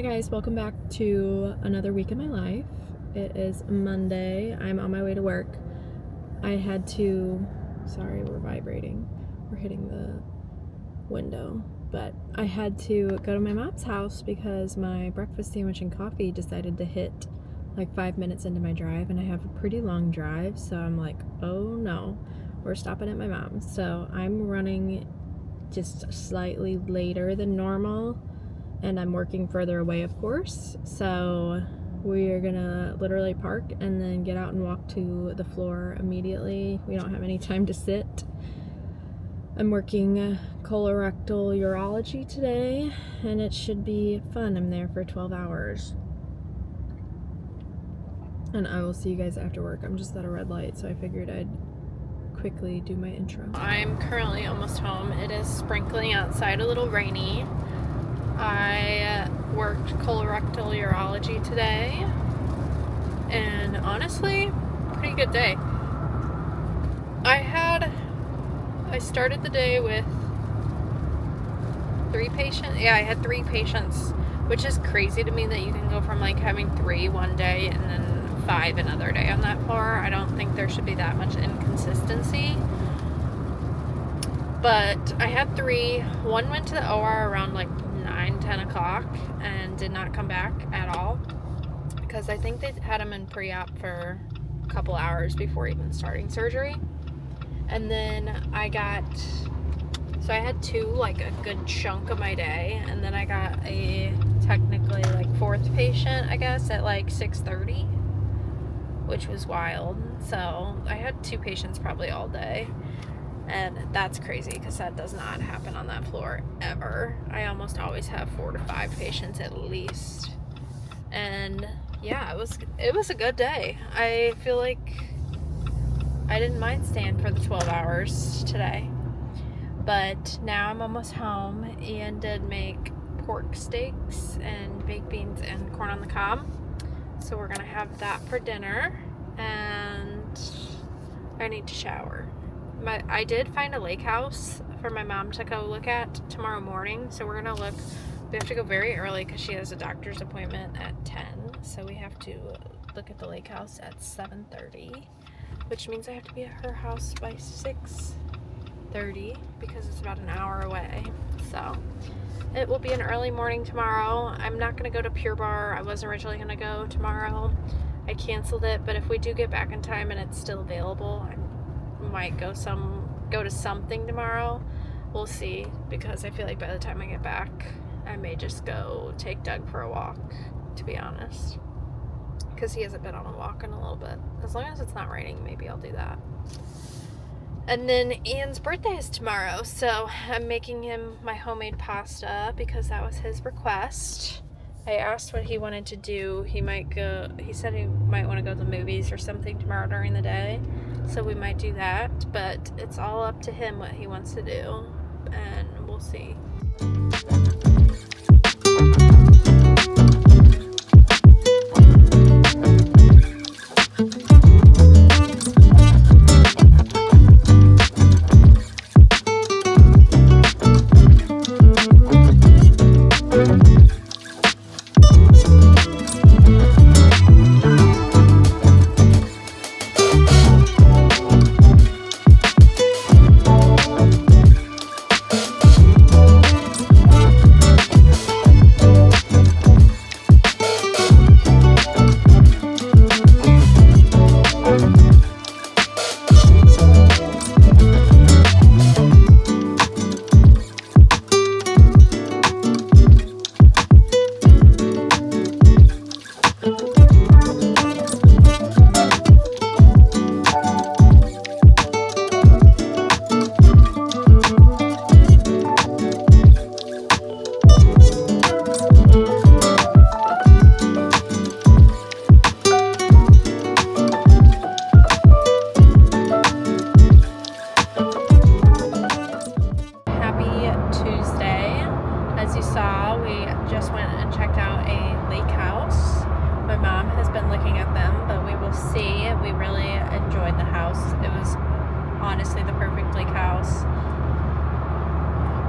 Hi guys, welcome back to another week in my life. It is Monday. I'm on my way to work. Sorry, we're vibrating. We're hitting the window. But I had to go to my mom's house because my breakfast sandwich and coffee decided to hit like 5 minutes into my drive, and I have a pretty long drive, so I'm like, oh no, we're stopping at my mom's. So I'm running just slightly later than normal, and I'm working further away, of course. So we are gonna literally park and then get out and walk to the floor immediately. We don't have any time to sit. I'm working colorectal urology today, and it should be fun. I'm there for 12 hours. And I will see you guys after work. I'm just at a red light, so I figured I'd quickly do my intro. I'm currently almost home. It is sprinkling outside, a little rainy. I worked colorectal urology today, and honestly, pretty good day. I started the day with 3 patients. Yeah, I had 3 patients, which is crazy to me that you can go from like having 3 one day and then 5 another day on that floor. I don't think there should be that much inconsistency. But I had 3. One went to the OR around like 9-10 o'clock and did not come back at all, because I think they had him in pre-op for a couple hours before even starting surgery. And then I had 2, like a good chunk of my day, and then I got a technically like 4th patient, I guess, at like 6:30, which was wild. So I had 2 patients probably all day. And that's crazy because that does not happen on that floor ever. I almost always have 4 to 5 patients at least. And yeah, it was a good day. I feel like I didn't mind staying for the 12 hours today. But now I'm almost home. Ian did make pork steaks and baked beans and corn on the cob. So we're gonna have that for dinner. And I need to shower. I did find a lake house for my mom to go look at tomorrow morning, so we're gonna look. We have to go very early because she has a doctor's appointment at 10, so we have to look at the lake house at 7:30, which means I have to be at her house by 6:30 because it's about an hour away. So it will be an early morning tomorrow. I'm not gonna go to Pure Barre. I was originally gonna go tomorrow. I canceled it, but if we do get back in time and it's still available, I might go to something tomorrow. We'll see, because I feel like by the time I get back, I may just go take Doug for a walk, to be honest, because he hasn't been on a walk in a little bit. As long as it's not raining, maybe I'll do that. And then Ian's birthday is tomorrow, so I'm making him my homemade pasta because that was his request. I asked what he wanted to do. He said he might want to go to the movies or something tomorrow during the day. So we might do that, but it's all up to him what he wants to do, and we'll see.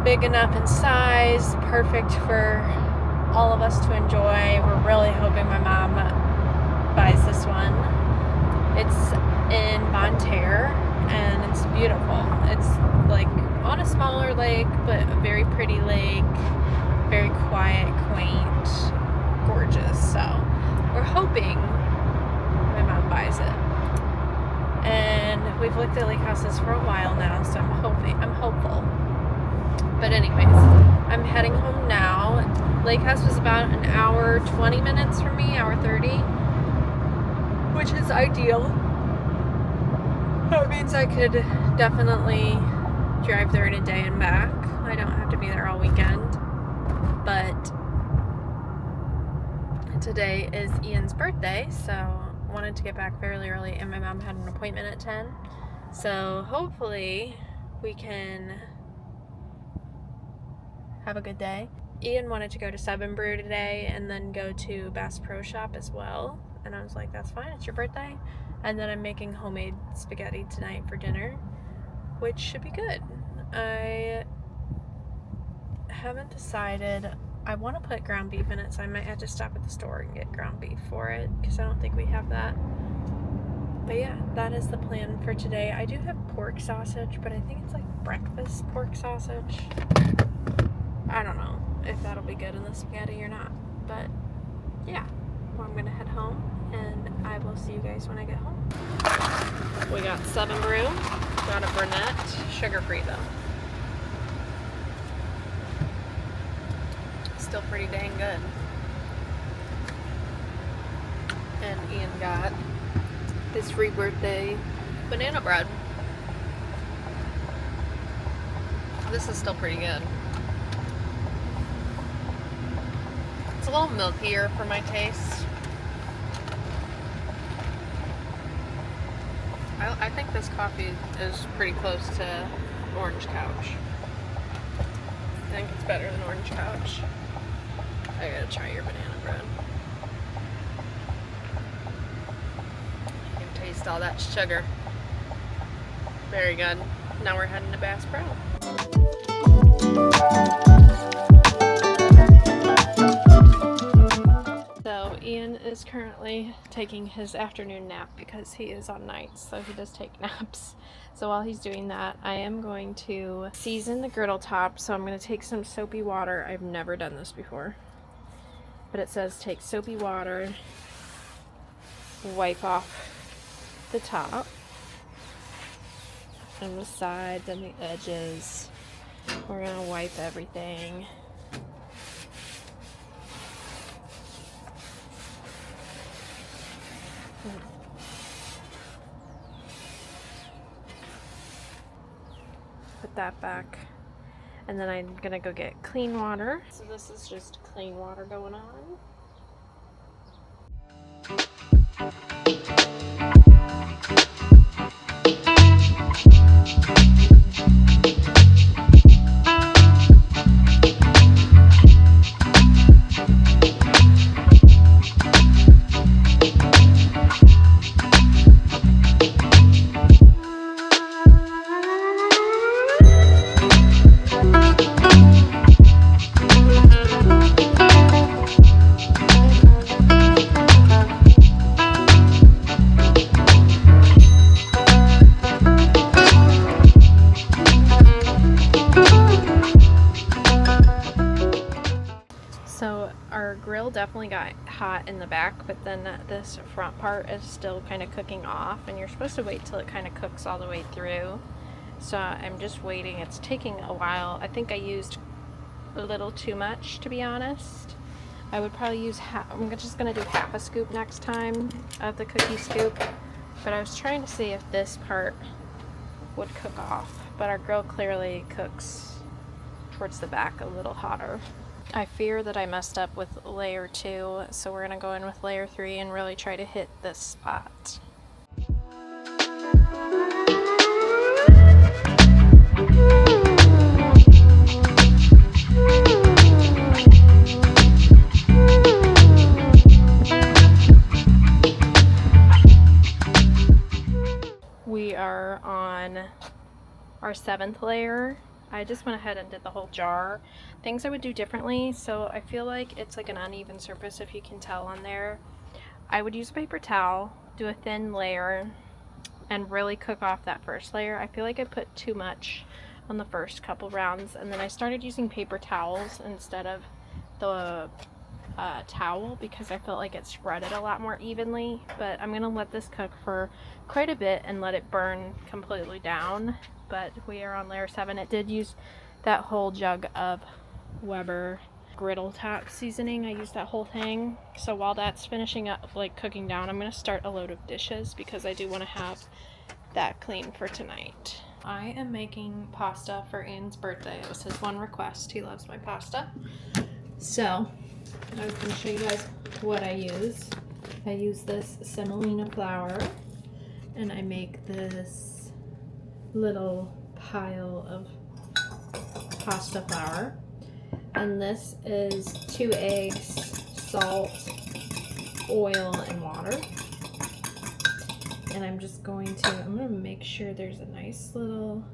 Big enough in size, perfect for all of us to enjoy. We're really hoping my mom buys this one. It's in Bonterre, and it's beautiful. It's like on a smaller lake, but a very pretty lake, very quiet, quaint, gorgeous. So we're hoping my mom buys it. And we've looked at lake houses for a while now, so I'm hopeful. But anyways, I'm heading home now. Lake house was about an hour 20 minutes from me, hour 30, which is ideal. That means I could definitely drive there in a day and back. I don't have to be there all weekend. But today is Ian's birthday, so wanted to get back fairly early, and my mom had an appointment at 10. So hopefully we can have a good day. Ian wanted to go to Sub and Brew today and then go to Bass Pro Shop as well. And I was like, that's fine, it's your birthday. And then I'm making homemade spaghetti tonight for dinner, which should be good. I haven't decided. I want to put ground beef in it, so I might have to stop at the store and get ground beef for it, because I don't think we have that. But yeah, that is the plan for today. I do have pork sausage, but I think it's like breakfast pork sausage. I don't know if that'll be good in the spaghetti or not. But yeah, well, I'm going to head home, and I will see you guys when I get home. We got Sub and Brew. Got a Burnett. Sugar-free though. Still pretty dang good. And Ian got his free birthday banana bread. This is still pretty good. It's a little milkier for my taste. I think this coffee is pretty close to Orange Couch. I think it's better than Orange Couch. I gotta try your banana bread. You can taste all that sugar. Very good. Now we're heading to Bass Pro. So Ian is currently taking his afternoon nap because he is on nights, so he does take naps. So while he's doing that, I am going to season the griddle top. So I'm going to take some soapy water. I've never done this before, but it says take soapy water, wipe off the top and the sides and the edges. We're going to wipe everything. Put that back, and then I'm gonna go get clean water. So this is just clean water going on. So our grill definitely got hot in the back, but then this front part is still kind of cooking off, and you're supposed to wait till it kind of cooks all the way through. So I'm just waiting. It's taking a while. I think I used a little too much, to be honest. I would probably use I'm just gonna do half a scoop next time of the cookie scoop, but I was trying to see if this part would cook off, but our grill clearly cooks towards the back a little hotter. I fear that I messed up with layer 2, so we're gonna go in with layer 3 and really try to hit this spot. We are on our 7th layer I just went ahead and did the whole jar. Things I would do differently, so I feel like it's like an uneven surface if you can tell on there. I would use a paper towel, do a thin layer, and really cook off that first layer. I feel like I put too much on the first couple rounds, and then I started using paper towels instead of the towel because I felt like it spread it a lot more evenly. But I'm gonna let this cook for quite a bit and let it burn completely down. But we are on layer 7. It did use that whole jug of Weber griddle top seasoning. I used that whole thing. So while that's finishing up, like cooking down, I'm gonna start a load of dishes because I do want to have that clean for tonight. I am making pasta for Ian's birthday. It was his one request. He loves my pasta. So I was going to show you guys what I use. I use this semolina flour, and I make this little pile of pasta flour. And this is 2 eggs, salt, oil, and water. And I'm going to make sure there's a nice little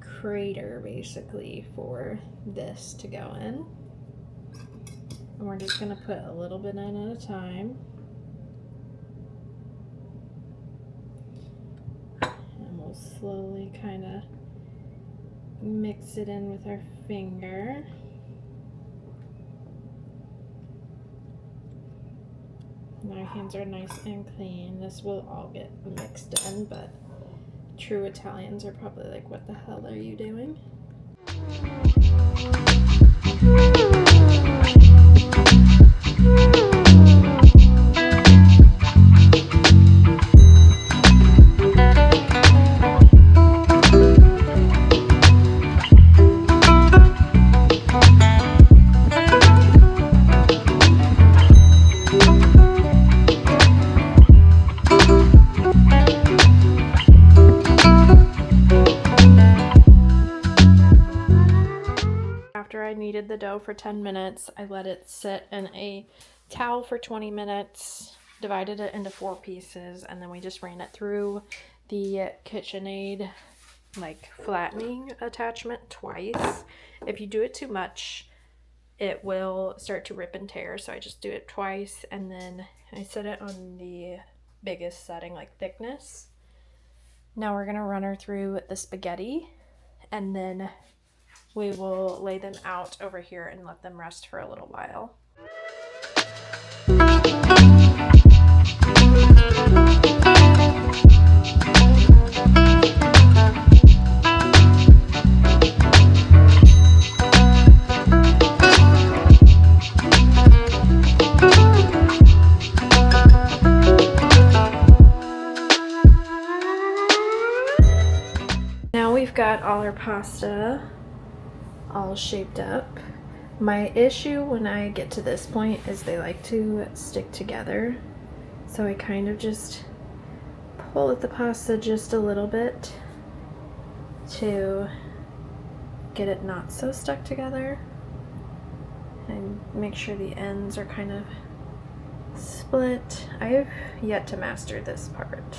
crater basically for this to go in. And we're just going to put a little bit in at a time. And we'll slowly kind of mix it in with our finger. And our hands are nice and clean. This will all get mixed in, but true Italians are probably like, what the hell are you doing? After I kneaded the dough for 10 minutes, I let it sit in a towel for 20 minutes, divided it into 4 pieces, and then we just ran it through the KitchenAid like flattening attachment twice. If you do it too much, it will start to rip and tear, so I just do it twice, and then I set it on the biggest setting, like thickness. Now we're gonna run her through the spaghetti, and then we will lay them out over here and let them rest for a little while. Now we've got all our pasta all shaped up. My issue when I get to this point is they like to stick together, so I kind of just pull at the pasta just a little bit to get it not so stuck together and make sure the ends are kind of split. I have yet to master this part,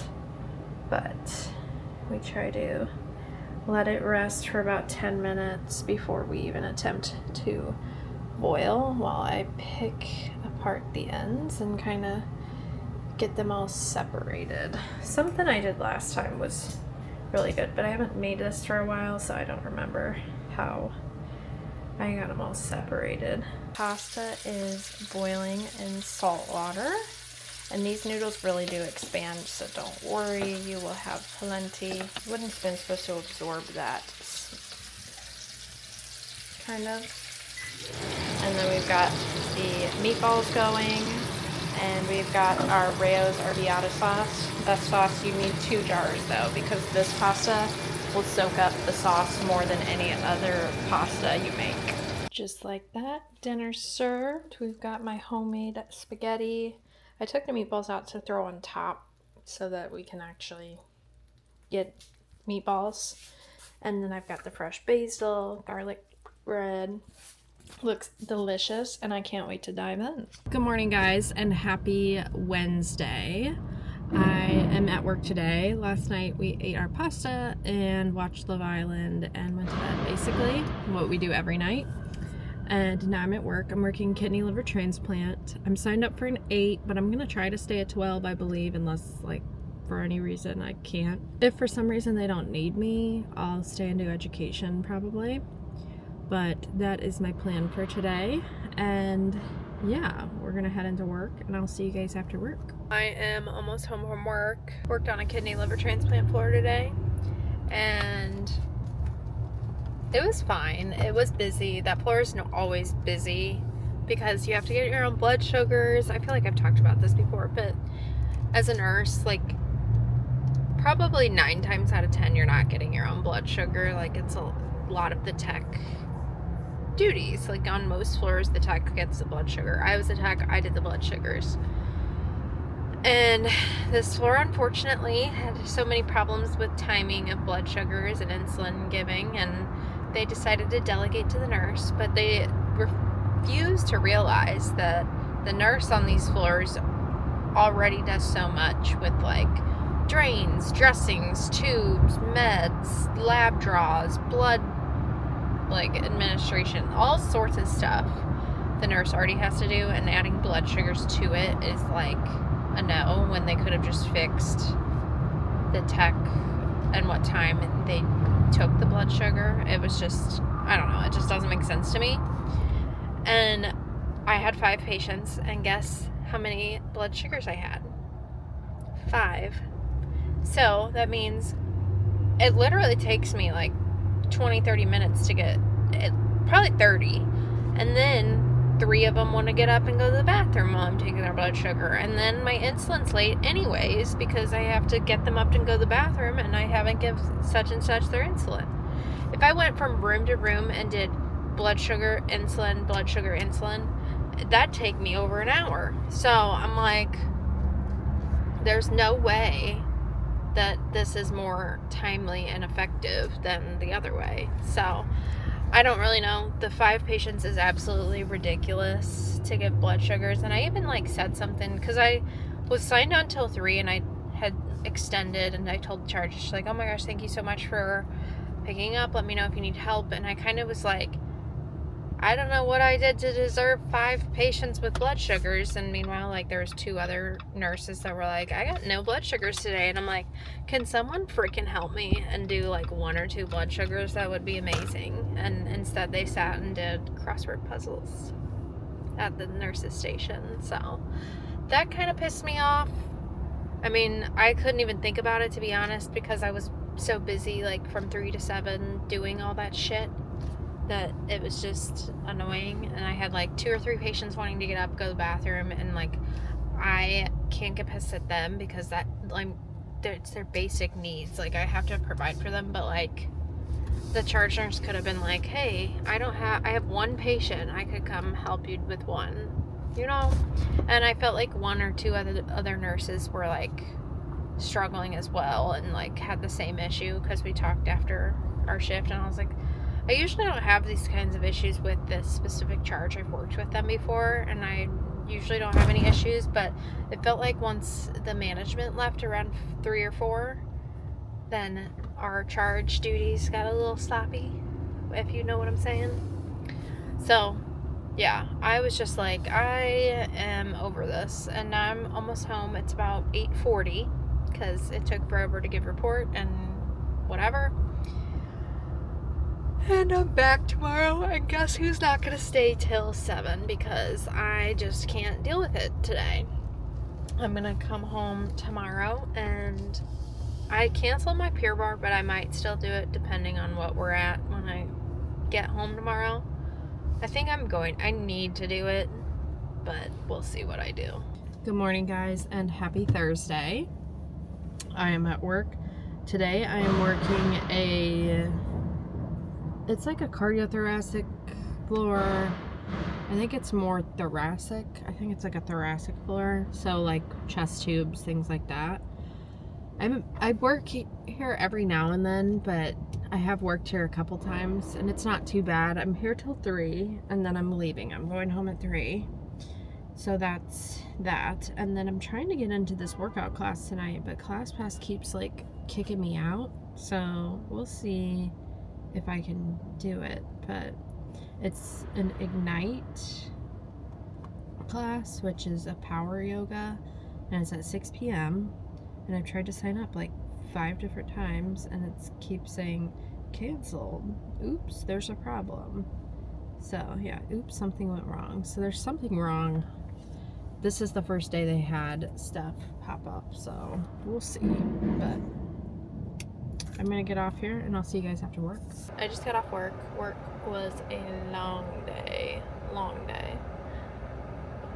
but we try to let it rest for about 10 minutes before we even attempt to boil, while I pick apart the ends and kind of get them all separated. Something I did last time was really good, but I haven't made this for a while, so I don't remember how I got them all separated. Pasta is boiling in salt water, and these noodles really do expand, so don't worry, you will have plenty. Wooden spoon's supposed to absorb that, kind of. And then we've got the meatballs going, and we've got our Rayo's arrabbiata sauce. That sauce, you need 2 jars though, because this pasta will soak up the sauce more than any other pasta you make. Just like that, dinner's served. We've got my homemade spaghetti. I took the meatballs out to throw on top so that we can actually get meatballs. And then I've got the fresh basil, garlic bread. Looks delicious, and I can't wait to dive in. Good morning, guys, and happy Wednesday. I am at work today. Last night we ate our pasta and watched Love Island and went to bed, basically, what we do every night. And now I'm at work. I'm working kidney liver transplant. I'm signed up for an 8, but I'm gonna try to stay at 12, I believe, unless like for any reason I can't. If for some reason they don't need me, I'll stay and do education probably. But that is my plan for today. And yeah, we're gonna head into work and I'll see you guys after work. I am almost home from work. Worked on a kidney liver transplant floor today and it was fine. It was busy. That floor is always busy because you have to get your own blood sugars. I feel like I've talked about this before, but as a nurse, like probably 9 times out of 10 you're not getting your own blood sugar. Like it's a lot of the tech duties. Like on most floors the tech gets the blood sugar. I was a tech, I did the blood sugars. And this floor unfortunately had so many problems with timing of blood sugars and insulin giving, and they decided to delegate to the nurse, but they refused to realize that the nurse on these floors already does so much with like drains, dressings, tubes, meds, lab draws, blood like administration, all sorts of stuff the nurse already has to do, and adding blood sugars to it is like a no, when they could have just fixed the tech and what time they took the blood sugar. It was just, I don't know, it just doesn't make sense to me. And I had 5 patients, and guess how many blood sugars I had? 5. So that means it literally takes me like 20-30 minutes to get it, probably 30, and then 3 of them want to get up and go to the bathroom while I'm taking their blood sugar, and then my insulin's late anyways because I have to get them up and go to the bathroom and I haven't given such and such their insulin. If I went from room to room and did blood sugar, insulin, that'd take me over an hour. So I'm like, there's no way that this is more timely and effective than the other way. So I don't really know. The 5 patients is absolutely ridiculous to give blood sugars. And I even like said something because I was signed on till 3 and I had extended, and I told the charge, she's like, oh my gosh, thank you so much for picking up. Let me know if you need help. And I kind of was like, I don't know what I did to deserve 5 patients with blood sugars. And meanwhile, like there was 2 other nurses that were like, I got no blood sugars today. And I'm like, can someone freaking help me and do like 1 or 2 blood sugars? That would be amazing. And instead they sat and did crossword puzzles at the nurse's station. So that kind of pissed me off. I mean, I couldn't even think about it, to be honest, because I was so busy like from 3 to 7 doing all that shit, that it was just annoying. And I had like 2 or 3 patients wanting to get up, go to the bathroom, and like I can't get pissed at them because that like it's their basic needs. Like I have to provide for them, but like the charge nurse could have been like, hey, I have 1 patient, I could come help you with 1, you know. And I felt like 1 or 2 other nurses were like struggling as well and like had the same issue, because we talked after our shift and I was like, I usually don't have these kinds of issues with this specific charge. I've worked with them before and I usually don't have any issues, but it felt like once the management left around 3 or 4, then our charge duties got a little sloppy, if you know what I'm saying. So yeah, I was just like, I am over this, and now I'm almost home. It's about 8:40 because it took forever to give report and whatever. And I'm back tomorrow, and guess who's not going to stay till 7 because I just can't deal with it today. I'm going to come home tomorrow, and I canceled my Pure Bar, but I might still do it depending on what we're at when I get home tomorrow. I think I need to do it, but we'll see what I do. Good morning, guys, and happy Thursday. I am at work. Today I am working it's like a cardiothoracic floor. I think it's more thoracic. I think it's like a thoracic floor. So like chest tubes, things like that. I work here every now and then, but I have worked here a couple times and it's not too bad. I'm here till 3 and then I'm leaving. I'm going home at 3. So that's that. And then I'm trying to get into this workout class tonight, but ClassPass keeps like kicking me out. So we'll see if I can do it. But it's an Ignite class, which is a power yoga, and it's at 6 p.m. And I've tried to sign up like 5 different times, and it keeps saying canceled. Oops, there's a problem. So yeah, oops, something went wrong. So there's something wrong. This is the first day they had stuff pop up, so we'll see. But I'm gonna get off here and I'll see you guys after work. I just got off work. Work was a long day.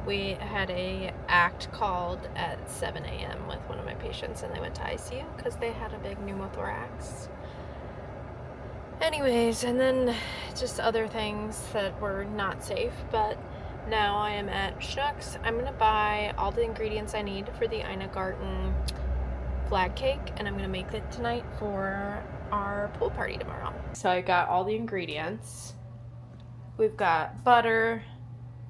We had a ACT called at 7 a.m. with one of my patients, and they went to ICU because they had a big pneumothorax. Anyways, and then just other things that were not safe, but now I am at Schnucks. I'm gonna buy all the ingredients I need for the Ina Garten flag cake, and I'm gonna make it tonight for our pool party tomorrow. So I got all the ingredients. We've got butter,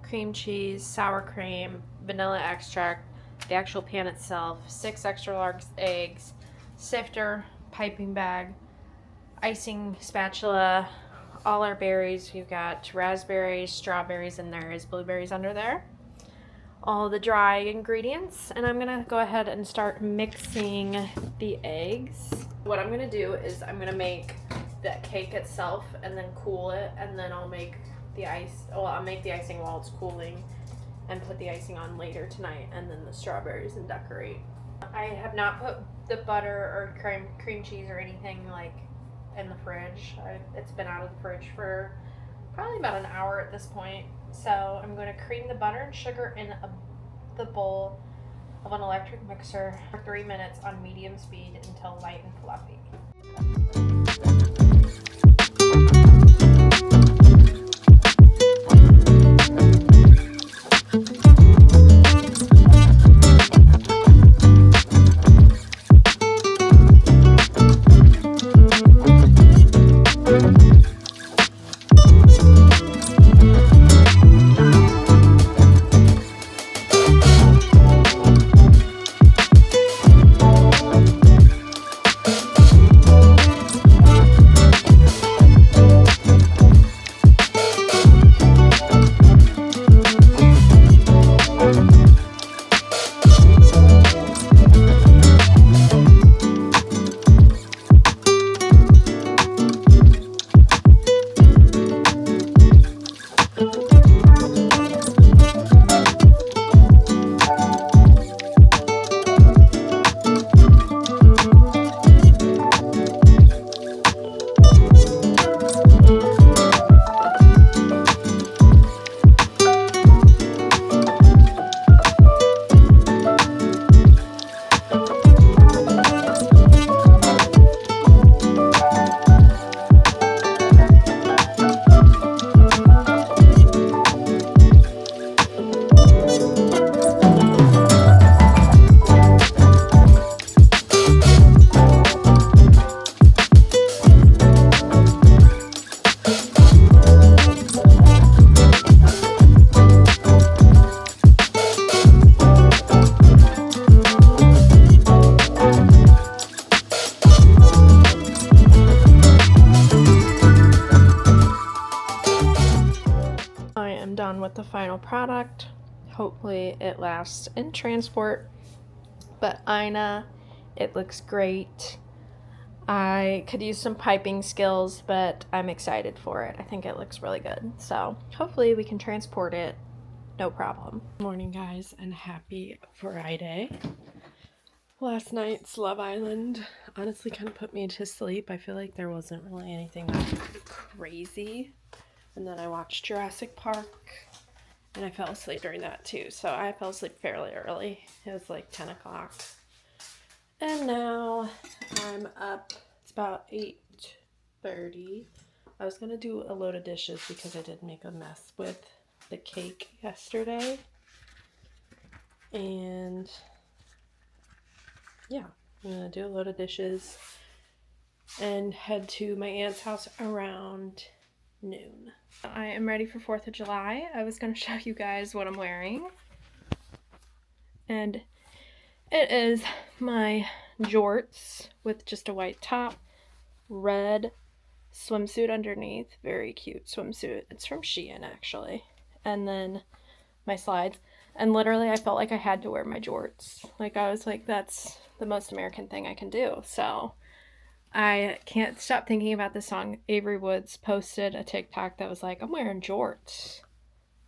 cream cheese, sour cream, vanilla extract, the actual pan itself, 6 extra large eggs, sifter, piping bag, icing spatula, all our berries. We've got raspberries, strawberries, and there is blueberries under there. All the dry ingredients, and I'm gonna go ahead and start mixing the eggs. What I'm gonna do is I'm gonna make the cake itself and then cool it, and then I'll make the I'll make the icing while it's cooling and put the icing on later tonight, and then the strawberries and decorate. I have not put the butter or cream cheese or anything like in the fridge. It's been out of the fridge for probably about an hour at this point. So I'm going to cream the butter and sugar in the bowl of an electric mixer for 3 minutes on medium speed until light and fluffy. Done with the final product. Hopefully it lasts in transport, but Ina, it looks great. I could use some piping skills, but I'm excited for it. I think it looks really good, so hopefully we can transport it no problem. Morning guys, and happy Friday. Last night's Love Island honestly kind of put me to sleep. I feel like there wasn't really anything crazy. And then I watched Jurassic Park, and I fell asleep during that too. So I fell asleep fairly early. It was like 10 o'clock. And now I'm up. It's about 8:30. I was going to do a load of dishes because I did make a mess with the cake yesterday. And yeah, I'm going to do a load of dishes and head to my aunt's house around noon. I am ready for 4th of July. I was going to show you guys what I'm wearing. And it is my jorts with just a white top, red swimsuit underneath. Very cute swimsuit. It's from Shein, actually. And then my slides. And literally, I felt like I had to wear my jorts. Like, I was like, that's the most American thing I can do. So I can't stop thinking about this song. Avery Woods posted a TikTok that was like, I'm wearing jorts.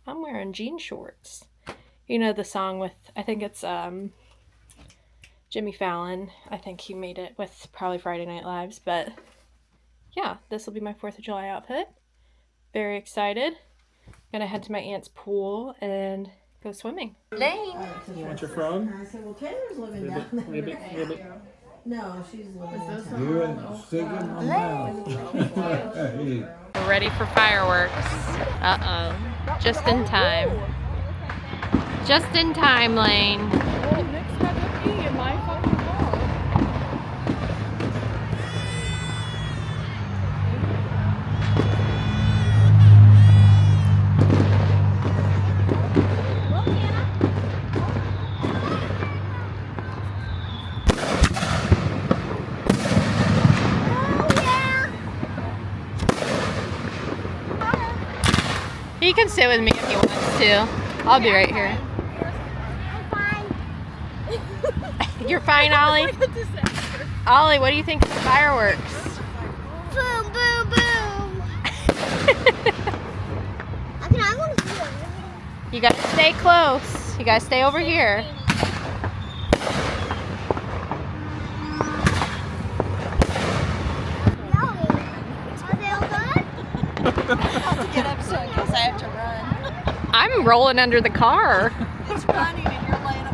I'm wearing jean shorts. You know the song with, I think it's Jimmy Fallon. I think he made it with probably Friday Night Lives. But yeah, this will be my 4th of July outfit. Very excited. Gonna head to my aunt's pool and go swimming. Lane. You want your frog? I said, well, Taylor's living Ribbit, down there. ribbit, ribbit. No, she's living in town. You and sticking my mouth. Hey. We're ready for fireworks. Uh-oh. Just in time. Just in time, Lane. Well, Nick's got to pee in my fucking car. He can sit with me if he wants to. I'll be right here. You're fine, Ollie? Ollie, what do you think of the fireworks? Boom, boom, boom. Okay, I want to do it. You gotta stay close. You gotta stay over here. Are they all good? I have to get up soon because I have to run. I'm rolling under the car. It's running and you're laying up.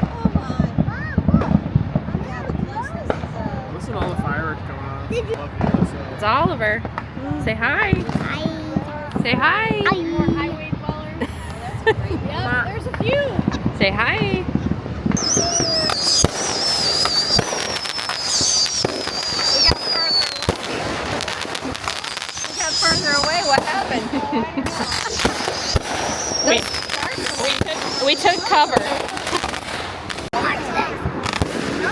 Oh my. Yeah, the closeness is Listen to all the fireworks going off. Love you, so. It's Oliver. Say hi. Hi. Say hi. More highway dwellers. Yep, there's a few. Say hi. We got further away. What happened? We took cover. No,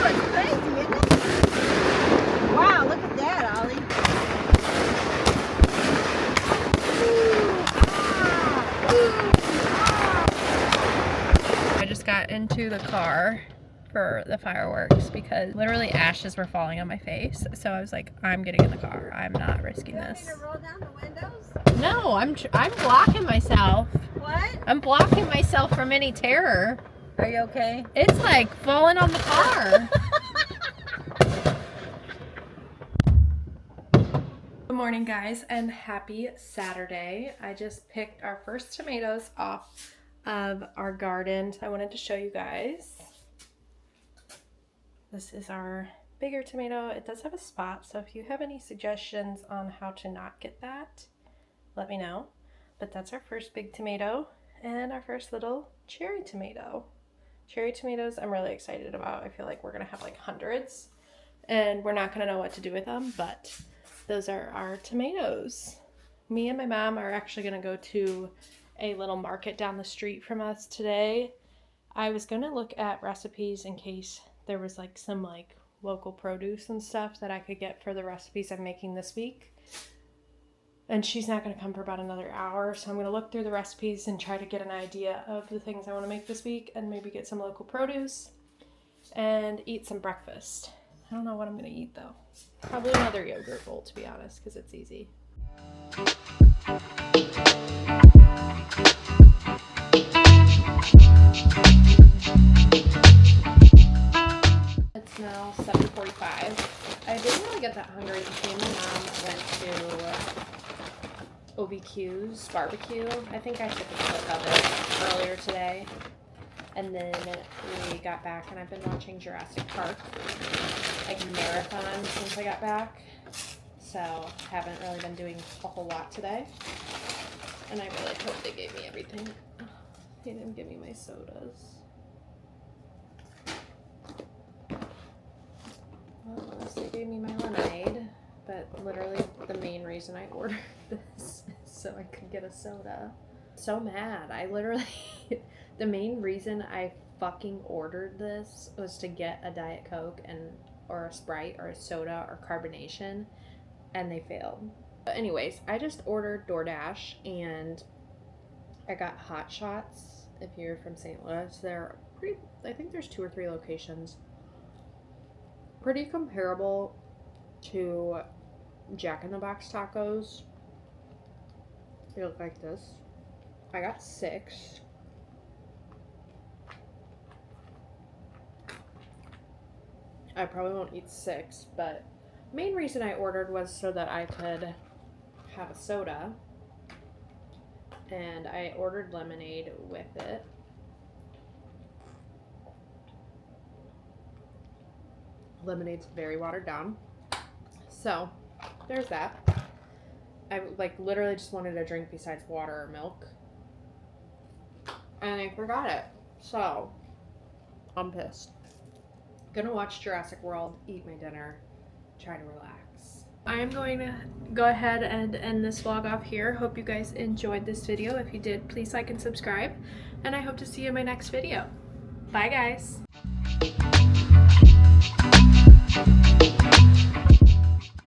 it's crazy, isn't it? Wow, look at that, Ollie. I just got into the car for the fireworks because literally ashes were falling on my face. So I was like, I'm getting in the car. I'm not risking this. Roll down the windows? No, I'm blocking myself. What? I'm blocking myself from any terror. Are you okay? It's like falling on the car. Good morning, guys, and happy Saturday. I just picked our first tomatoes off of our garden. I wanted to show you guys. This is our bigger tomato. It does have a spot, so if you have any suggestions on how to not get that, let me know. But that's our first big tomato and our first little cherry tomato. Cherry tomatoes I'm really excited about. I feel like we're gonna have like hundreds and we're not gonna know what to do with them, but those are our tomatoes. Me and my mom are actually gonna go to a little market down the street from us today. I was gonna look at recipes in case there was like some like local produce and stuff that I could get for the recipes I'm making this week. And she's not gonna come for about another hour, so I'm gonna look through the recipes and try to get an idea of the things I wanna make this week and maybe get some local produce and eat some breakfast. I don't know what I'm gonna eat though. Probably another yogurt bowl, to be honest, because it's easy. It's now 7:45. I didn't really get that hungry. Me and my mom went to OBQ's barbecue. I think I took a clip of it earlier today. And then we got back and I've been watching Jurassic Park like marathon since I got back. So haven't really been doing a whole lot today. And I really hope they gave me everything. They didn't give me my sodas. Well, unless they gave me my lemonade. But literally the main reason I ordered this is so I could get a soda. So mad. I literally The main reason I fucking ordered this was to get a Diet Coke or a Sprite or a soda or carbonation, and they failed. But anyways, I just ordered DoorDash and I got Hot Shots. If you're from St. Louis, I think there's 2 or 3 locations. Pretty comparable to Jack in the Box tacos. They look like this. I got 6. I probably won't eat 6, but main reason I ordered was so that I could have a soda. And I ordered lemonade with it. Lemonade's very watered down. So, there's that. I literally just wanted a drink besides water or milk. And I forgot it. So, I'm pissed. Gonna watch Jurassic World, eat my dinner, try to relax. I am going to go ahead and end this vlog off here. Hope you guys enjoyed this video. If you did, please like and subscribe. And I hope to see you in my next video. Bye, guys.